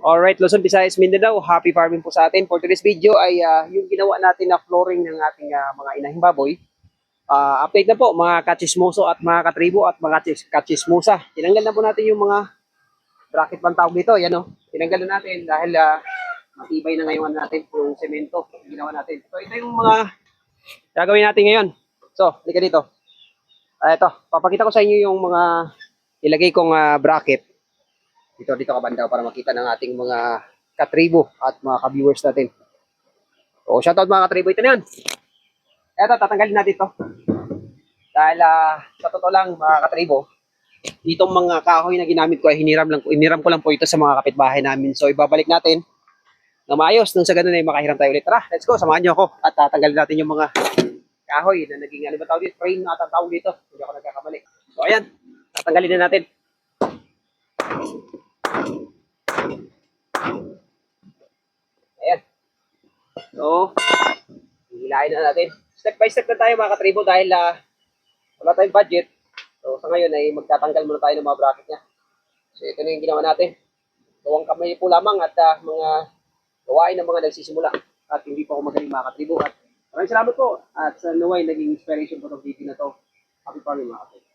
Alright, Luzon, Visayas, Mindanao, happy farming po sa atin. For today's video ay yung ginawa natin na flooring ng ating mga inahing baboy. Update na po mga kachismoso at mga katribo at mga kachismosa. Tinanggal na po natin yung mga bracket bang tawag dito. Yan o, tinanggal na natin dahil matibay na ngayon natin yung semento. Ginawa natin. So ito yung mga gagawin natin ngayon. So, halika dito. Ito, papakita ko sa inyo yung mga ilagay kong bracket. Dito ka banda para makita ng ating mga katribo at mga ka-viewers natin. So, shoutout mga katribo. Ito na yan. Eto, tatanggalin natin ito. Dahil sa totoo lang mga katribo, itong mga kahoy na ginamit ko ay hiniram ko lang po ito sa mga kapitbahay namin. So, ibabalik natin na maayos. Nung sa ganun ay makahiram tayo ulit. Tara, let's go. Samahan niyo ako. At tatanggalin natin yung mga kahoy na naging ano ba tawag dito? Frame na tawag dito. Hindi ako nagkakamali. So, ayan. Tatanggalin na natin. Ayan. So, hilahin na natin. Step by step na tayo mga katribo dahil wala tayong budget. So, sa ngayon ay magtatanggal muna tayo ng mga bracket niya. So, ito na yung ginawa natin. Gawang kamay po lamang at mga gawain ng mga nagsisimula. At hindi po ako magaling mga katribo. At maraming salamat po. At sa naway, naging inspiration po ng video na to. Happy farming mga katribo.